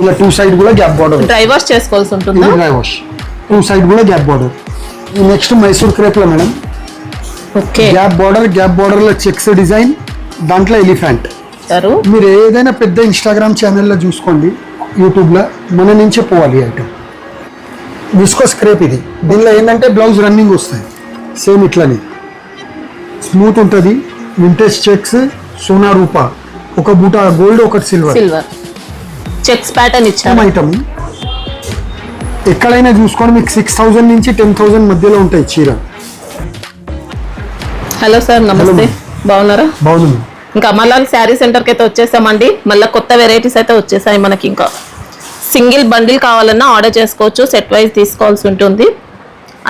ఇలా two side కూడా gap border, dry wash చేసుకోవాల్సి ఉంటుంది. డ్రై వాష్, టూ సైడ్ కూడా గ్యాప్ బార్డర్. ఈ నెక్స్ట్ మైసూర్ క్రేప్ లో మేడం ఓకే, గ్యాప్ బార్డర్ లో చెక్స్ డిజైన్, దాంట్లో ఎలిఫెంట్. మీరు ఏదైనా పెద్ద ఇన్స్టాగ్రామ్ ఛానల్లో చూసుకోండి, యూట్యూబ్లో మన నుంచే పోవాలి ఐటమ్. విస్కోస్ క్రేప్ ఇది. దీనిలో ఏంటంటే బ్లౌజ్ రన్నింగ్ వస్తాయి సేమ్ ఇట్లని, స్మూత్ ఉంటుంది. వింటేజ్ చెక్స్, సోనా రూపా, ఒక బూట గోల్డ్, ఒకటి సిల్వర్ చెక్స్ ప్యాటర్న్ ఇచ్చారు. ఐటమ్ ఎక్కడైనా చూసుకోండి, మీకు 6,000 నుంచి 10,000 మధ్యలో ఉంటాయి చీర. హలో సార్, నమస్తే. బాగున్నారా? బాగుంది. ఇంకా అమర్లాల్ శారీ సెంటర్కి అయితే వచ్చేసామండి. మళ్ళీ కొత్త వెరైటీస్ అయితే వచ్చేసాయి మనకి. ఇంకా సింగిల్ బండిల్ కావాలన్నా ఆర్డర్ చేసుకోవచ్చు, సెట్ వైజ్ తీసుకోవాల్సి ఉంటుంది.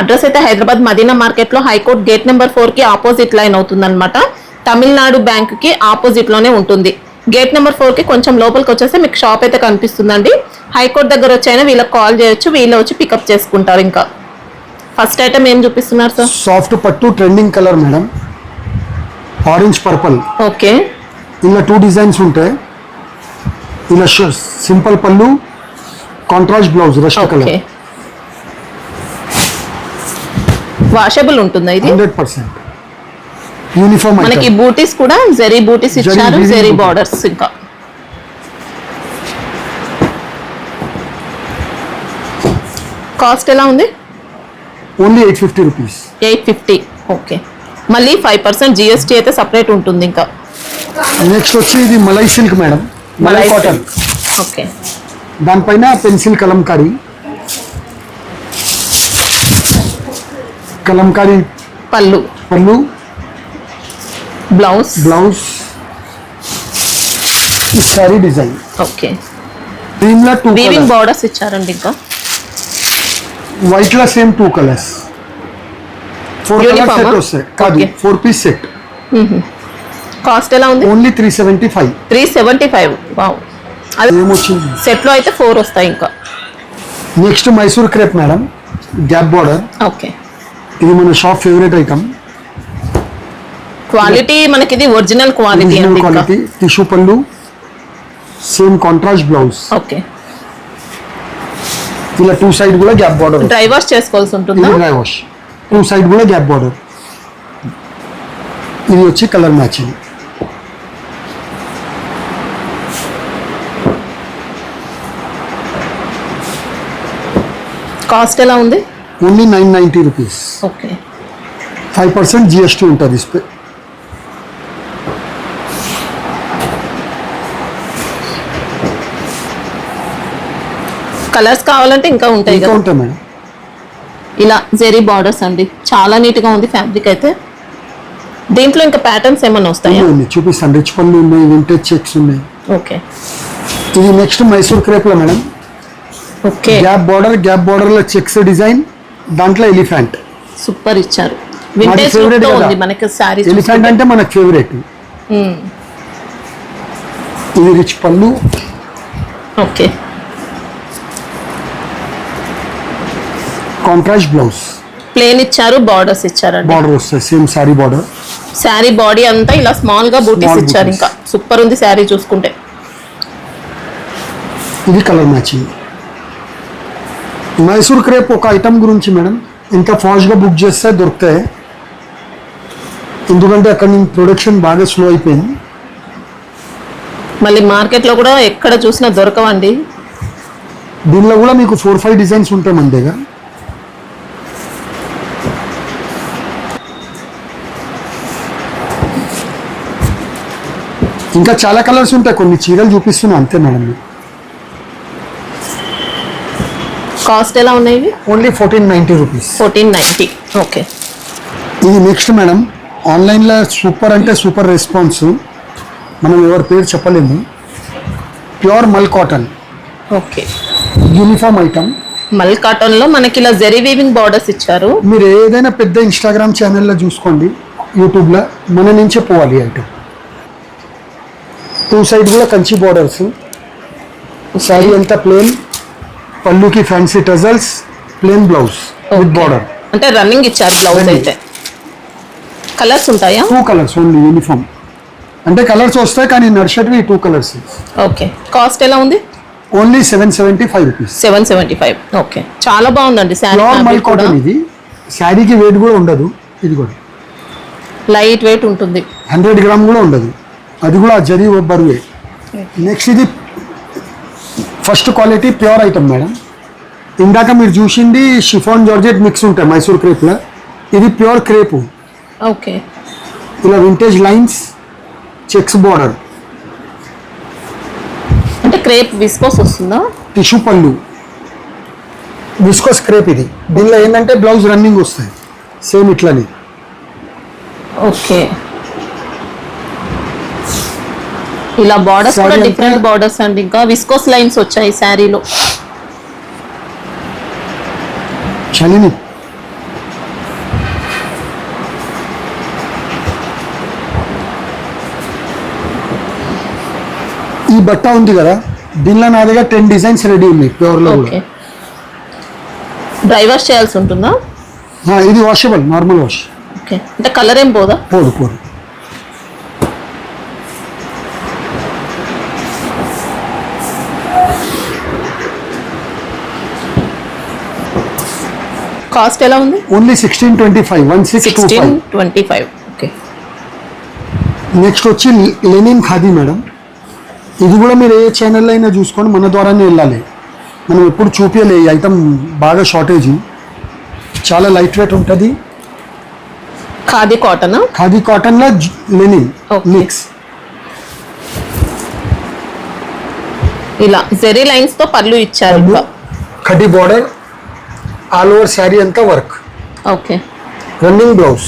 అడ్రస్ అయితే హైదరాబాద్ మదీనా మార్కెట్లో హైకోర్ట్ గేట్ నెంబర్ 4కి ఆపోజిట్ లైన్ అవుతుంది అనమాట. తమిళనాడు బ్యాంక్కి ఆపోజిట్లోనే ఉంటుంది. గేట్ నెంబర్ 4కి కొంచెం లోపలికి వచ్చేస్తే మీకు షాప్ అయితే కనిపిస్తుందండి. హైకోర్ట్ దగ్గర వచ్చైనా వీళ్ళకి కాల్ చేయొచ్చు, వీళ్ళు వచ్చి పికప్ చేసుకుంటారు. ఇంకా ఫస్ట్ ఐటమ్ ఏం చూపిస్తున్నారు సార్? సాఫ్ట్ పట్టు trending colour madam, orange purple. Okay, ఇలా 2 డిజైన్స్ ఉంటాయి. ఇలా సింపుల్ పళ్ళు, contrast blouse, rust colour. Washable ఉంటుందా ఇది? 100% యూనిఫామ్. మనకి బూటీస్ కూడా జరీ బూటీస్ ఇచ్చారు, జరీ బార్డర్స్. ఇంకా కాస్ట్ ఎలా ఉంది? Only 850 rupees. 850. ఓకే, మళ్ళీ 5% GST అయితే సపరేట్ ఉంటుంది. ఇంకా నెక్స్ట్ వచ్చి ఇది malai silk madam, malai cotton. Okay, దానిపైన పెన్సిల్ కలంకారీ పళ్ళు, బ్లౌజ్ ఈ సారీ డిజైన్. ఓకే, దీనిలో 2 వీవింగ్ బార్డర్స్ ఇచ్చారండి. ఇంకా వైట్ లో సేమ్ 2 కలర్స్, 4 కలర్స్ సెట్ వస్తాయి. కాదు, 4 పీస్ సెట్. కాస్ట్ ఎలా ఉంది? ఓన్లీ 375. 375. వావ్, అది ఏమొచ్చింది? సెట్ లో అయితే 4 వస్తాయి. ఇంకా next Mysore crepe madam, gap border. Okay, ఇది మన షాప్ ఫేవరెట్ ఐటమ్. క్వాలిటీ మనకి ఇది ఒరిజినల్ క్వాలిటీ అండి. క్వాలిటీ టిష్యూ పళ్ళు, సేమ్ కాంట్రాస్ట్ బ్లౌజ్. ఓకే, ఇలా 2 సైడ్ కూడా గ్యాప్ బార్డర్. డ్రై వాష్ చేసుకోవాల్సి ఉంటుందా? డ్రై వాష్, 2 సైడ్ కూడా గ్యాప్ బార్డర్. ఇది వచ్చి కలర్ మ్యాచింగ్. కాస్ట్ ఎలా ఉంది? Only 990 rupees. ఓకే, 5% GST ఉంటుంది. కలర్స్ కావాలంటే ఇంకా ఉంటాయి కదా? ఉంటాయి మేడం. ఇలా జెరీ బార్డర్స్ అండి, చాలా నీట్ గా ఉంది ఫ్యాబ్రిక్ అయితే. దీంట్లో ఇంకా ప్యాటర్న్స్ ఏమైనా వస్తాయా? చూపిస్తాను. రిచ్ పళ్ళు ఉన్నాయి, వింటేజ్ చెక్స్ ఉన్నాయి. ఓకే, ఇది నెక్స్ట్ మైసూర్ క్రేప్ లో మేడం. ఓకే, గ్యాప్ బార్డర్ లో చెక్స్ డిజైన్, దాంట్లో ఎలిఫెంట్. సూపర్ ఇచ్చారు. వింటేజ్ లుక్ తో ఉంది మనకి సారీ. ఎలిఫెంట్ అంటే మనకు ఫేవరెట్. ఇది రిచ్ పళ్ళు. ఓకే, కాంట్రాస్ట్ బ్లౌజ్, ప్లేన్ ఇచ్చారు, బార్డర్స్ ఇచ్చారండి. బార్డర్ వస్తాయి same sorry border. Sari body అంతా ఇలా స్మాల్ గా బూటీస్ ఇచ్చారు. ఇంకా సూపర్ ఉంది శారీ చూసుకుంటే. ఇది కలర్ మ్యాచింగ్. మైసూర్ క్రేప్ ఒక ఐటమ్ గురించి మేడం, ఇంత ఫాస్ట్ గా బుక్ చేస్తే దొరుకుతాయి. ఎందుకంటే అక్కడ నుంచి ప్రొడక్షన్ బాగా స్లో అయిపోయింది. మళ్ళీ మార్కెట్ లో కూడా ఎక్కడ చూసినా దొరకవండి. దీనిలో కూడా మీకు 4-5 డిజైన్స్ ఉంటాయి మన దగ్గర. ఇంకా చాలా కలర్స్ ఉంటాయి. కొన్ని చీరలు చూపిస్తున్నా అంతే మేడం. కాస్ట్ ఎలా ఉన్నాయి? Only 1490 rupees. 1490. ఓకే, ఇది నెక్స్ట్ మేడం, ఆన్లైన్లో సూపర్ అంటే సూపర్ రెస్పాన్స్. మనం ఎవరి పేరు చెప్పలేము. ప్యూర్ మల్ కాటన్. Okay, uniform item. మల్ కాటన్ లో మనకి ఇలా జరీ వీవింగ్ బార్డర్స్ ఇచ్చారు. మీరు ఏదైనా పెద్ద ఇన్స్టాగ్రామ్ ఛానల్లో చూసుకోండి, యూట్యూబ్లో మన నుంచే పోవాలి ఐటమ్. 2 సైడ్ కూడా కంచి బార్డర్స్. సారీ అంతా ప్లేన్, పళ్ళుకి fancy tassels, plain blouse with border. అంటే రన్నింగ్ ఇచ్చారు బ్లౌజ్ అయితే. కలర్స్ ఉంటాయా? 2 కలర్స్ ఓన్లీ యూనిఫామ్. అంటే కలర్స్ వస్తాయి కానీ నడిచేటివి 2 కలర్స్. ఓకే, కాస్ట్ ఎలా ఉంది? Only 775 rupees. 775. ఓకే, చాలా బాగుందండి శారీ. ప్యూర్ మల్ కాటన్ ఇది. శారీకి వెయిట్ కూడా ఉండదు. ఇది కూడా లైట్ వెయిట్ ఉంటుంది. 100 గ్రామ్ కూడా ఉండదు. అది కూడా జరీ బరువే. నెక్స్ట్ ఇది first quality pure item madam. ఇందాక మీరు చూసింది షిఫాన్ జార్జెట్ మిక్స్ ఉంటాయి మైసూర్ క్రేప్లో. ఇది ప్యూర్ క్రేపు. ఓకే, ఇలా వింటేజ్ లైన్స్, చెక్స్ బార్డర్, అంటే క్రేప్ విస్కోస్ వస్తుందా? టిష్యూ పళ్ళు, విస్కోస్ క్రేప్ ఇది. దీనిలో ఏంటంటే బ్లౌజ్ రన్నింగ్ వస్తాయి సేమ్ ఇట్లని. ఓకే, ఇలా బార్డర్స్ కూడా డిఫరెంట్ బార్డర్స్ అండి. ఇంకా విస్కోస్ లైన్స్ వచ్చాయి శారీలో. చలిని ఈ బట్ట ఉంది కదా, దీనిలో నా దగ్గర 10 డిజైన్స్ రెడీ ఉన్నాయి ప్యూర్లో కూడా. ఓకే, డ్రై వాష్ చేయాల్సి ఉంటుందా? ఇది వాషబుల్, నార్మల్ వాష్. ఓకే, అంటే కలర్ ఏం పోదా? పోదు పోదు. కాస్ట్ ఎలా ఉంది? ఓన్లీ 1625. 1625. ఓకే. నెక్స్ట్ వచ్చి లెనిన్ ఖాదీ మేడం. ఇది కూడా మీరు ఏ ఛానల్లో అయినా చూసుకొని మన ద్వారానే వెళ్ళాలి. మనం ఎప్పుడు చూపించలే ఈ ఐటమ్, బాగా షార్టేజ్. చాలా లైట్ వెయిట్ ఉంటుంది. ఖాదీ కాటన్. ఖాదీ కాటన్లో లెనిన్ Okay. మిక్స్. ఇలా జెరీ లైన్స్ తో పళ్ళు ఇచ్చారు. కడ్డీ బార్డర్, ఆల్ ఓవర్ శారీ అంతా వర్క్. Okay, running blouse.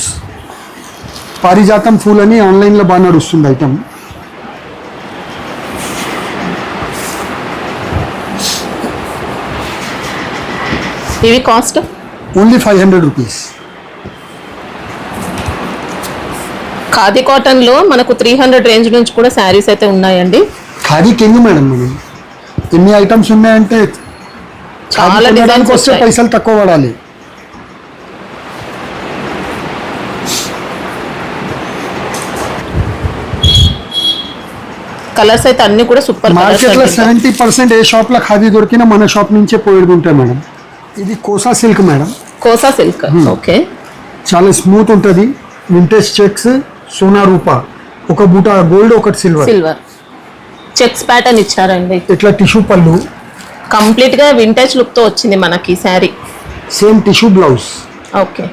పారిజాతం ఫూల్ అని ఆన్లైన్లో బాగా నడుస్తుంది ఐటమ్. ఇవి cost only 500 rupees. Khadi cotton లో మనకు 300 రేంజ్ నుంచి కూడా శారీస్ అయితే ఉన్నాయండి. Khadi king madam. మనం ఎన్ని ఐటమ్స్ ఉన్నాయంటే చాలా డిజైన్స్ వస్తే పైసలు తక్కువ పడాలి. కలర్స్ అయితే అన్ని కూడా సూపర్. మార్కెట్ లో 70% ఏ షాప్ లో ఖాదీ దొరికినా మన షాప్ నుంచే పోయేది ఉంటాయి మేడం. ఇది Kosa silk madam. Kosa silk. Okay, చాలా స్మూత్ ఉంటుంది. వింటేజ్ చెక్స్, సోనా రూపా, ఒక బూట గోల్డ్, ఒకటి సిల్వర్. సిల్వర్ చెక్స్ ప్యాటర్న్ ఇచ్చారండి. ఇట్లా టిష్యూ పళ్ళు, కంప్లీట్ గా వింటేజ్ లుక్ తో వచ్చింది మనకి sari. Same tissue blouse. Okay,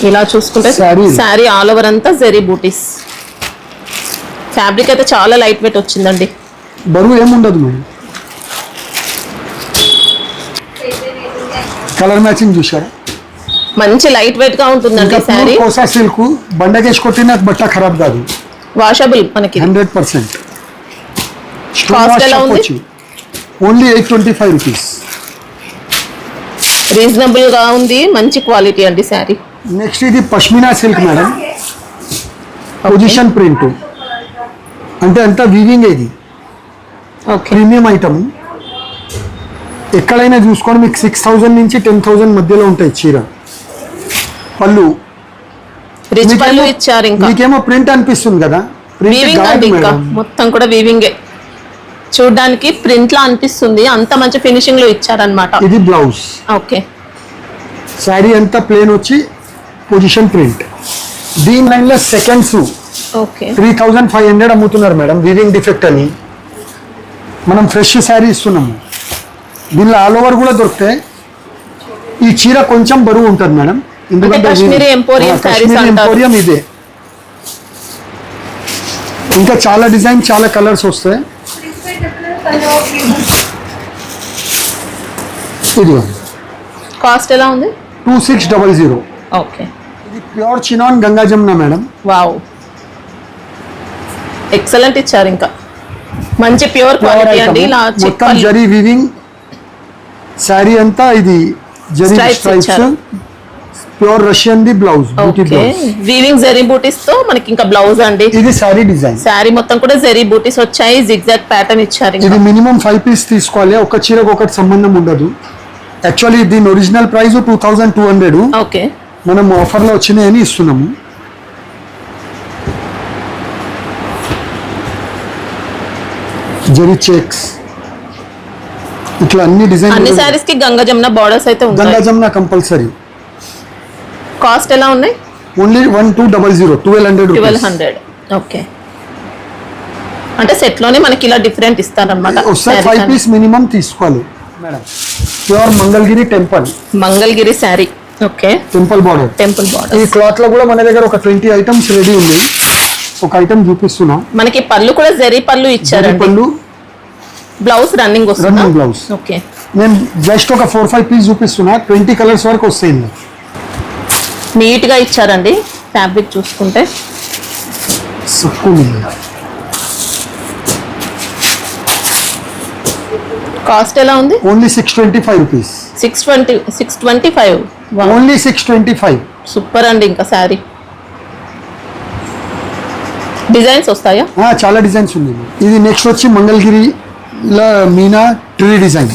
ఇలా చూసుకుంటే శారీ ఆల్ ఓవర్ అంతా జెరీ బూటీస్. ఫ్యాబ్రిక్ అయితే చాలా లైట్ వెయిట్ వచ్చిందండి. బరువు ఏముండదు మేడం. కలర్ మ్యాచింగ్ చూసారా? మంచి లైట్ వెయిట్ గా ఉంటుందండి శారీ. కోసా సిల్క్ బండకేసి కొట్టిన బట్ట ఖరాబ్ కాదు. వాషబుల్ మనకి 100%. కాస్ట్ ఎలా ఉంది? Only 825 rupees. రీజనబుల్ గా ఉంది, మంచి క్వాలిటీ అండి శారీ. నెక్స్ట్ ఇది pashmina silk madam. Position print అంటే అంతా వీవింగ్. ఇది ఓకే, ప్రీమియం ఐటమ్. ఎక్కడైనా చూసుకొని మీకు 6000 నుంచి 10,000 మధ్యలో ఉంటాయి చీర. పళ్ళు రిచ్ పళ్ళు ఇచ్చారు. ఇంకా మీకేమో ప్రింట్ అనిపిస్తుంది కదా, వీవింగ్ అండి. ఇంకా మొత్తం కూడా వీవింగే. చూడడానికి ప్రింట్ లా అనిపిస్తుంది, అంత మంచి ఫినిషింగ్ లో ఇచ్చారనమాట. ఇది బ్లౌజ్. ఓకే, శారీ అంతా ప్లేన్ వచ్చి పొజిషన్ ప్రింట్. దీని లైన్ లో సెకండ్స్ ఓకే 3500 అమ్ముతున్నారు మేడం. వీవింగ్ డిఫెక్ట్ అని. మనం ఫ్రెష్ శారీ ఇస్తున్నాము. దీనిలో ఆల్ ఓవర్ కూడా దొరుకుతాయి. ఈ చీర కొంచెం బరువు ఉంటుంది మేడం, ఎందుకంటే కాశ్మీరీ ఎంపోరియం సారీస్ అంటారు. ఎంపోరియం ఇదే. ఇంకా చాలా డిజైన్, చాలా కలర్స్ వస్తాయి. ఇది కాస్ట్ ఎలా ఉంది? 2600. ఓకే, ఇది pure chinon Ganga Jamuna madam. Wow, excellent ఇచ్చారు. ఇంకా మంచి ప్యూర్ క్వాలిటీ అండి. ఇలా మొత్తం జరీ వీవింగ్ శారీ అంతా. ఇది zari stripes, pure Russian the blouse. Weaving zari butis తో మనకి ఇంకా బ్లౌజ్ అండి. ఇది శారీ డిజైన్. శారీ మొత్తం కూడా జరీ బూటీస్ వచ్చాయి. జిగ్జాగ్ ప్యాటర్న్ ఇచ్చారు. ఇది మినిమం 5 పీస్ తీసుకోవాలి. ఒక చీరకు ఒకటి సంబంధం ఉండదు. యాక్చువల్లీ దీని ఒరిజినల్ ప్రైస్ 2200. ఓకే, మనం ఆఫర్లో వచ్చినాయని ఇస్తున్నాము. జరీ చెక్స్ ఇట్లా అన్ని డిజైన్ అన్ని సారీస్ కి గంగా జమున బార్డర్స్ అయితే గంగా ఉంటాయి. జమున కంపల్సరీ. కాస్ట్ ఎలా ఉన్నాయి? Only 1200 rupees. 1200. ఓకే, అంటే సెట్ లోనే మనకి ఇలా డిఫరెంట్ ఇస్తారన్నమాట. ఒకసారి 5 పీస్ మినిమం తీసుకోవాలి madam. Pure Mangalagiri temple, Mangalagiri sari. Okay, temple border. Temple ఈ బార్డర్. క్లాత్ లో కూడా మన దగ్గర ఒక 20 ఐటమ్స్ రెడీ ఉంది. ఒక ఐటమ్ చూపిస్తున్నా. మనకి పళ్ళు కూడా జరీ పళ్ళు జరీ ఇచ్చారండి. పళ్ళు, బ్లౌజ్ రన్నింగ్ వస్తుంది. Running blouse. ఓకే, నేను జస్ట్ ఒక 4-5 పీస్ చూపిస్తున్నా. 20 కలర్స్ వరకు వస్తాయి ఇందులో. నీట్ గా ఇచ్చారండి. ఫ్యాబ్రిక్ చూసుకుంటే సక్కు కాస్ట్ ఎలా ఉంది? Only 625 rupees. 625. ఓన్లీ 625. సూపర్ అండి. ఇంకా శారీ డిజైన్స్ వస్తాయా? చాలా డిజైన్స్ ఉంది. ఇది నెక్స్ట్ వచ్చి మంగళగిరి మీనా ట్రీ డిజైన్.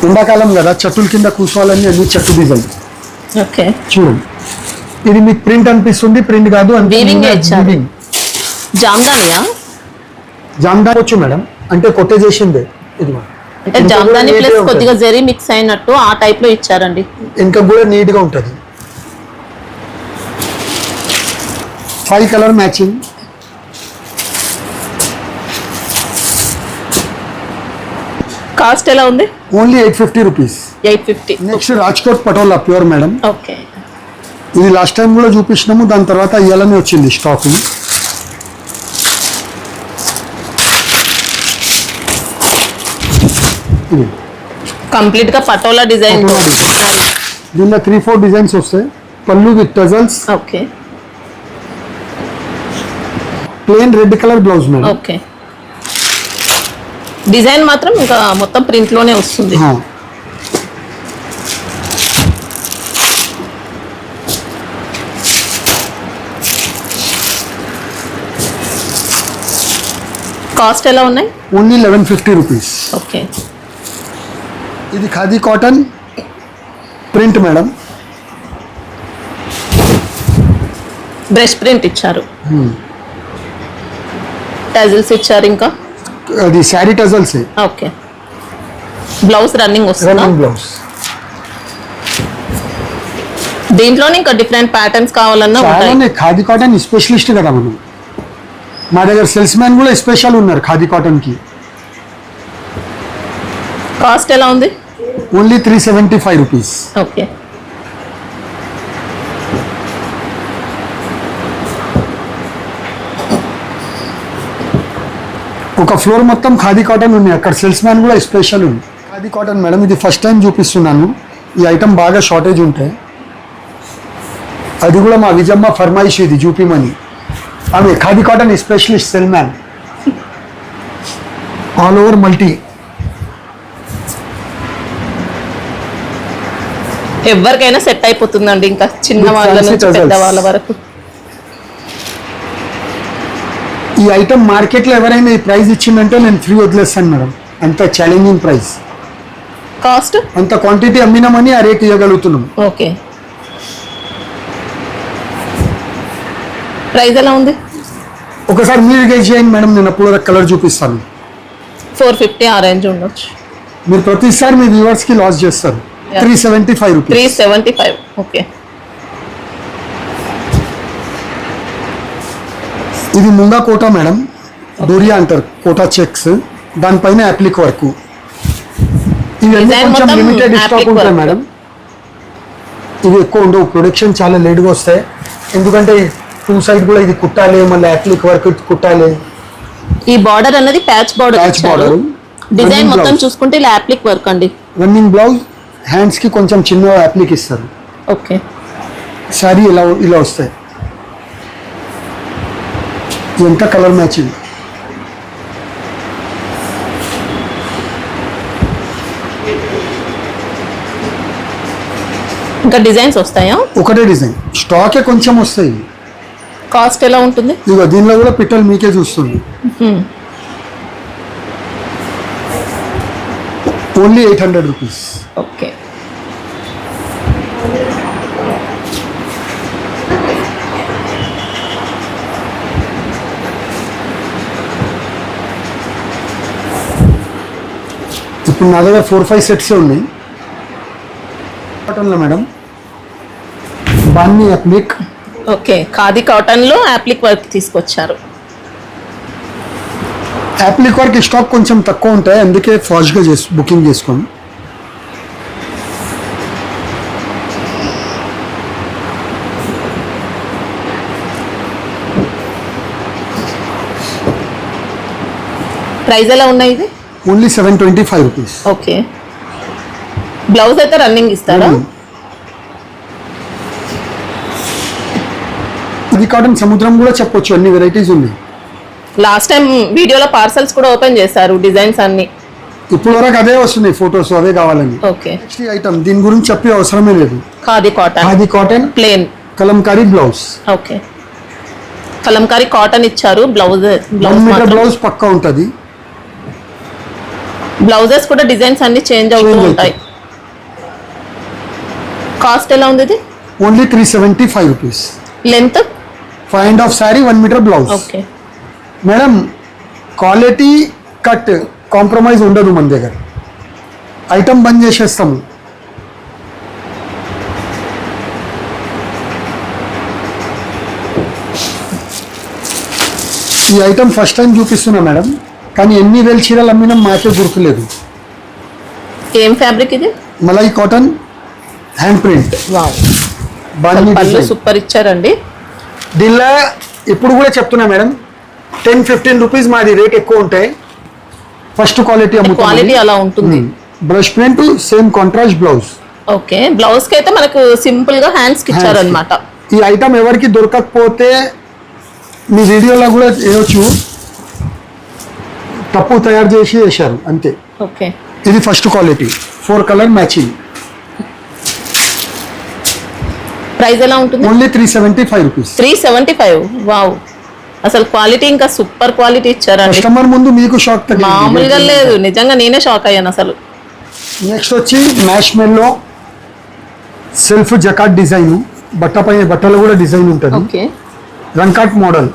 ఎండాకాలం కదా, చెట్టుల కింద కూర్చోవాలని అన్ని చెట్టు డిజైన్. ఓకే, చూడండి, ఇది మీకు ప్రింట్ అనిపిస్తుంది, ప్రింట్ కాదు. Weaving ఏ ఇచ్చారు. జామ్దానియా? జామ్దాని వచ్చు మేడం, అంటే కొట్టే చేసిందే ఇది. అంటే జామ్దాని ప్లస్ కొద్దిగా జరీ మిక్స్ అయినట్టు ఆ టైప్ లో ఇచ్చారండి. ఇంకా కూడా నీట్ గా ఉంటుంది. 5 కలర్ మ్యాచింగ్. కాస్ట్ ఎలా ఉంది? Only 850 rupees. 850. Next Rajkot patola pure madam. Okay, ఇది లాస్ట్ టైం కూడా చూపించినాము, దాని తర్వాత ఇయ్యాలనే వచ్చింది స్టాక్. ఇది కంప్లీట్ గా పటోలా డిజైన్. పటోలా డిజైన్. దీనిలో 3-4 డిజైన్స్ వస్తాయి. పళ్ళు with tassels. Okay, plain red colour blouse madam. Okay. Design మాత్రం ఇంకా మొత్తం ప్రింట్ లోనే వస్తుంది. కాస్ట్ ఎలా ఉన్నాయి? Only 1150 rupees. ఓకే, ఇది khadi cotton print madam. Brush print ఇచ్చారు, టజిల్స్ ఇచ్చారు. ఇంకా అది sari tassels. Okay, blouse running వస్తుంది. Running blouse. దీంట్లోనే ఇంకా డిఫరెంట్ ప్యాటర్న్స్ కావాలన్నా ఉంటాయి. చాలా ఖాదీ కాటన్ స్పెషలిస్ట్ కదా మనం. మా దగ్గర సేల్స్ మ్యాన్ కూడా స్పెషల్ ఉన్నారు ఖాదీ కాటన్ కి. కాస్ట్ ఎలా ఉంది? Only 375 rupees. ఓకే, ఒక ఫ్లోర్ మొత్తం ఖాదీ కాటన్ ఉంది. అక్కడ సేల్స్ మ్యాన్ కూడా స్పెషల్ ఉంది. ఖాదీ కాటన్ మేడం, ఇది ఫస్ట్ టైం చూపిస్తున్నాను. ఈ ఐటమ్ బాగా షార్టేజ్ ఉంటాయి. అది కూడా మా విజమ్మ ఫర్మాయిష్, ఇది చూపిమని. ఆమె khadi cotton specialist cell man. All over multi. ఎవరికైనా సెట్ అయిపోతుందండి. ఇంకా చిన్న వాళ్ళ నుంచి పెద్ద వాళ్ళ వరకు. ఈ ఐటమ్ మార్కెట్లో ఎవరైనా ఈ ప్రైస్ ఇచ్చిందంటే నేను ఫ్రీ వదిలేస్తాను మేడం. అంత ఛాలెంజింగ్ ప్రైస్. కాస్ట్ అంత క్వాంటిటీ అమ్మినామని ఆ రేట్ ఇవ్వగలుగుతున్నాం. ఓకే, ప్రైస్ ఎలా ఉంది? ఒకసారి మీరు గెస్ చేయండి మేడం, నేను అప్పుడు కలర్ చూపిస్తాను. 450 ఆ రేంజ్ ఉండొచ్చు. మీరు ప్రతిసారి మీ వ్యూవర్స్ కి లాస్ చేస్తారు. 375 రూపీస్. 375. ఓకే, ఇది ముంగా కోటా మేడం, డోరియా అంటారు, కోటా చెక్స్. దానిపైన అప్లిక్ వర్క్. ఇవన్నీ Design కొంచెం మొత్తం లిమిటెడ్ స్టాక్ applique ఉంటాయి work. మేడం. ఇవి ఎక్కువ ఉండవు, ప్రొడక్షన్ చాలా లేట్గా వస్తాయి. ఎందుకంటే 2 సైడ్ కూడా ఇది కుట్టాలి, మళ్ళీ అప్లిక్ వర్క్ కుట్టాలి. ఈ బార్డర్ అన్నది ప్యాచ్ బార్డర్ ప్యాచ్ ఇచ్చారు. బార్డర్. డిజైన్ Running మొత్తం blouse. చూసుకుంటే ఇలా అప్లిక్ వర్క్ అండి. రన్నింగ్ బ్లౌజ్, హ్యాండ్స్ కి కొంచెం చిన్న అప్లిక్ ఇస్తారు. ఓకే, శారీ ఇలా వస్తాయి. ఎంత కలర్ మ్యాచింగ్. ఇంకా డిజైన్స్ వస్తాయా? ఒకటే డిజైన్, స్టాకే కొంచెం వస్తాయి. కాస్ట్ ఎలా ఉంటుంది? ఇదిగో దీనిలో కూడా పిట్టలు మీకే చూస్తుంది. Only 800 rupees. ఓకే, ఇప్పుడు నా దగ్గర 4-5 సెట్స్ ఉన్నాయి. కాటన్లో మేడం బాన్ని అప్లిక్. ఓకే, ఖాదీ కాటన్ లో అప్లిక్ వర్క్ తీసుకొచ్చారు. అప్లిక్ వర్క్ స్టాక్ కొంచెం తక్కువ ఉంటాయి, అందుకే ఫాస్ట్గా బుకింగ్ చేసుకోండి. ప్రైస్ ఎలా ఉన్నాయి ఇది? Only 725 rupees. ఓకే, బ్లౌజ్ అయితే రన్నింగ్ ఇస్తారా? ఇది కాటన్ సముద్రం కూడా చెప్పొచ్చు, అన్ని వెరైటీస్ ఉన్నాయి. లాస్ట్ టైం వీడియోలో పార్సల్స్ కూడా ఓపెన్ చేశారు, డిజైన్స్ అన్ని. ఇప్పుడు వరకు అదే వస్తున్నాయి ఫొటోస్, అవే కావాలని. ఓకే, నెక్స్ట్ ఐటమ్ దీని గురించి చెప్పే అవసరమే లేదు. Khadi cotton, khadi cotton plain kalamkari blouse. Okay, kalamkari cotton ఇచ్చారు. 1 మీటర్ బ్లౌజ్ పక్కా ఉంటుంది. బ్లౌజెస్ కూడా డిజైన్స్ అన్ని చేంజ్ అవుతూ ఉంటాయి. కాస్ట్ ఎలా ఉంది ఇది? Only 375 rupees. Length 5.5 sari, 1 metre blouse. Okay madam, quality cut compromise ఉండదు మన దగ్గర. ఐటమ్ బంద్ చేసేస్తాము. ఈ ఐటమ్ ఫస్ట్ టైం చూపిస్తున్నా మేడం, కానీ ఎన్ని వేల చీరలు అమ్మినా మాకే గుర్తులేదు. ఏం ఫ్యాబ్రిక్ ఇది? Malai cotton, hand print. పళ్ళు సూపర్ ఇచ్చారండి. దీనిలో ఇప్పుడు కూడా చెప్తున్నా మేడం, 10-15 రూపీస్ మాది రేట్ ఎక్కువ ఉంటాయి. ఫస్ట్ క్వాలిటీ క్వాలిటీ అలా ఉంటుంది. Brush print, same contrast blouse. Okay, blouse కి అయితే మనకు సింపుల్ గా హ్యాండ్స్ కి ఇచ్చారు అన్నమాట. ఈ ఐటమ్ ఎవరికి దొరకకపోతే మీ వీడియోలో కూడా వేయొచ్చు, తప్పు తయారు చేసి వేశారు అంతే. ఓకే, ఇది first quality, 4 colour matching. Price ఎలా ఉంటుంది? Only 375 rupees. 375. వావ్, అసలు క్వాలిటీ ఇంకా సూపర్ క్వాలిటీ ఇచ్చారండి. కస్టమర్ ముందు మీకు షాక్ తగ్గింది, మామూలుగా లేదు. నిజంగా నేనే షాక్ అయ్యాను అసలు. నెక్స్ట్ వచ్చి మ్యాష్ మెల్లో సెల్ఫ్ జకాట్ డిజైన్. బట్టలు కూడా డిజైన్ ఉంటుంది. ఓకే, రంకాట్ model.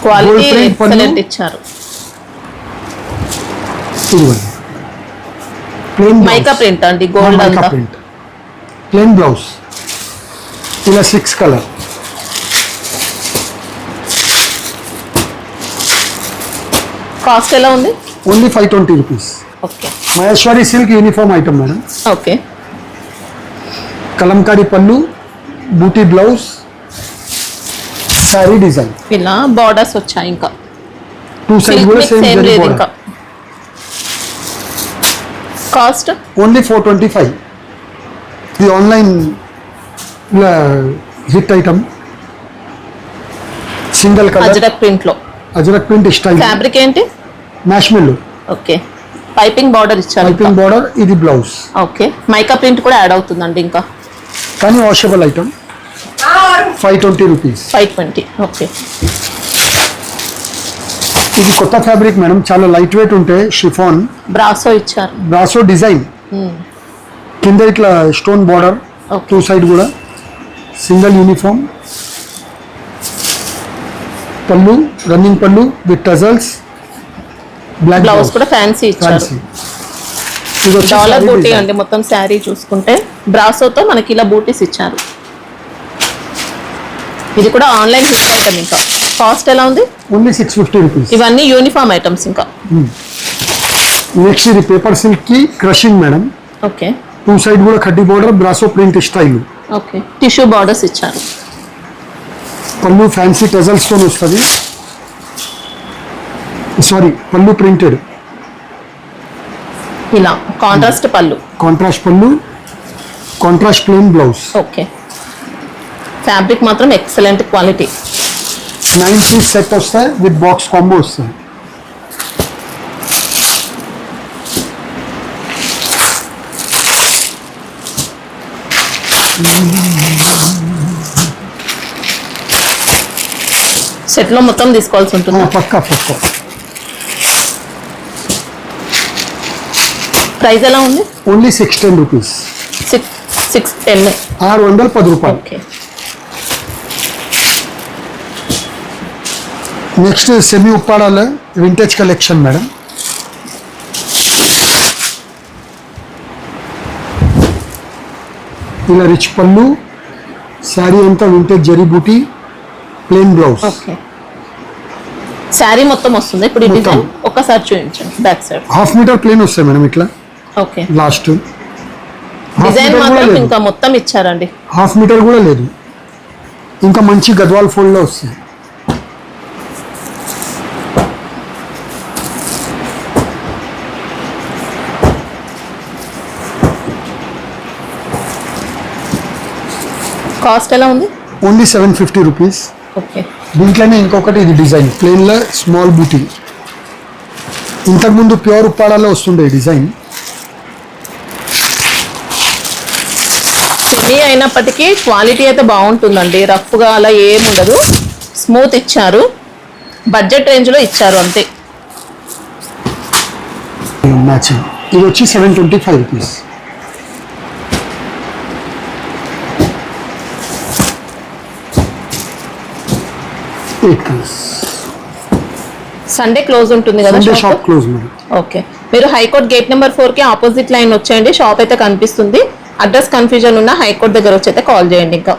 Quality Gold print excellent pallu. ఇచ్చారు. ప్లెయిన్ మైకా ప్రింట్ అండి, గోల్డ్ అంతా. Print, plain blouse. ఇలా 6 కలర్. కాస్ట్ ఎలా ఉంది? Only 520 rupees. Okay, Maheshwari silk uniform item madam. Okay, Kalamkari pallu, buti blouse, sari design. ఇలా బార్డర్స్ వచ్చాయి. ఇంకా 2 సైడ్ కూడా సేమ్ సేమ్ లేదు బోర్డర్. ఇంకా. Cost only 425. ఇది online hit item. Single colour Ajrak print లో. Ajrak print style. ఫ్యాబ్రిక్ ఏంటి? మ్యాష్మెల్లో. ఓకే, పైపింగ్ బార్డర్ ఇచ్చారు. Piping border. ఇది బ్లౌజ్. ఓకే, మైకా ప్రింట్ కూడా యాడ్ అవుతుందండి ఇంకా. కానీ వాషబుల్ ఐటమ్. 520 రూపీస్. 520. ఓకే, ఇది కొత్త ఫ్యాబ్రిక్ మేడం, చాలా లైట్ వెయిట్ ఉంటాయి. షిఫాన్ బ్రాసో ఇచ్చారు. Brasso design. కింద ఇట్లా స్టోన్ బార్డర్, Okay. 2 సైడ్ కూడా సింగిల్ యూనిఫామ్. పళ్ళు, రన్నింగ్ పళ్ళు విత్ టజల్స్. బ్లాక్ బ్లౌజ్ కూడా ఫ్యాన్సీ ఇచ్చారు. ఇది వచ్చి డాలర్ saree బూటీ design. అండి మొత్తం శారీ చూసుకుంటే. బ్రాసోతో మనకి ఇలా బూటీస్ ఇచ్చారు. ఇది కూడా ఆన్లైన్ హిట్ ఐటమ్. ఇంకా కాస్ట్ ఎలా ఉంది? Only 650 rupees. ఇవన్నీ యూనిఫామ్ ఐటమ్స్ ఇంకా. నెక్స్ట్ ఇది పేపర్ సిల్క్ కి క్రషింగ్ మేడం. ఓకే, 2 సైడ్ కూడా కడ్డీ border, brasso print style. Okay, tissue borders ఇచ్చారు. పళ్ళు ఫ్యాన్సీ టజల్స్ తో వస్తుంది. సారీ, పళ్ళు ప్రింటెడ్. ఇలా కాంట్రాస్ట్ పళ్ళు. కాంట్రాస్ట్ పళ్ళు, contrast plain blouse. Okay, fabric మాత్రం ఎక్సలెంట్ క్వాలిటీ. 9 పీస్ సెట్ వస్తాయి విత్ బాక్స్ కాంబో వస్తాయి. సెట్ లో మొత్తం తీసుకోవాల్సి ఉంటుంది. పక్కా. ప్రైస్ ఎలా ఉంది? Only 610 rupees. 610. 610 రూపాయలు. ఓకే, నెక్స్ట్ సెమీ ఉప్పాడాల వింటేజ్ కలెక్షన్ మేడం. ఇలా రిచ్ పళ్ళు, శారీ అంతా vintage zari buti, plain blouse. Okay, sari మొత్తం వస్తుంది. ఇప్పుడు ఈ మొత్తం. డిజైన్ ఒక్కసారి చూపించండి back side. Half metre plain వస్తాయి మేడం ఇట్లా ఓకే, లాస్ట్. డిజైన్ మాత్రం ఇంకా మొత్తం ఇచ్చారండి. హాఫ్ మీటర్ కూడా లేదు, ఇంకా మంచి గద్వాల్ ఫోల్డ్ లో వస్తుంది. కాస్ట్ ఎలా ఉంది? Only 750 rupees. ఓకే, దీంట్లోనే ఇంకొకటి ఇది డిజైన్ ప్లెయిన్ లో స్మాల్ బూటీ. ఇంతకుముందు ప్యూర్ ఉప్పాడాలో వస్తుండే ఈ డిజైన్. సెమీ అయినప్పటికీ క్వాలిటీ అయితే బాగుంటుందండి. రఫ్గా అలా ఏం ఉండదు, స్మూత్ ఇచ్చారు, బడ్జెట్ రేంజ్లో ఇచ్చారు అంతే. మ్యాచింగ్ ఇది వచ్చి 725 రూపీస్. సండే క్లోజ్ ఉంటుంది కదా shop shop? Close madam. Okay, మీరు హైకోర్ట్ గేట్ నెంబర్ 4కి ఆపోజిట్ లైన్ వచ్చేయండి. షాప్ అయితే కనిపిస్తుంది. అడ్రస్ కన్ఫ్యూజన్ ఉన్న హైకోర్ట్ దగ్గర వచ్చి అయితే కాల్ చేయండి ఇంకా.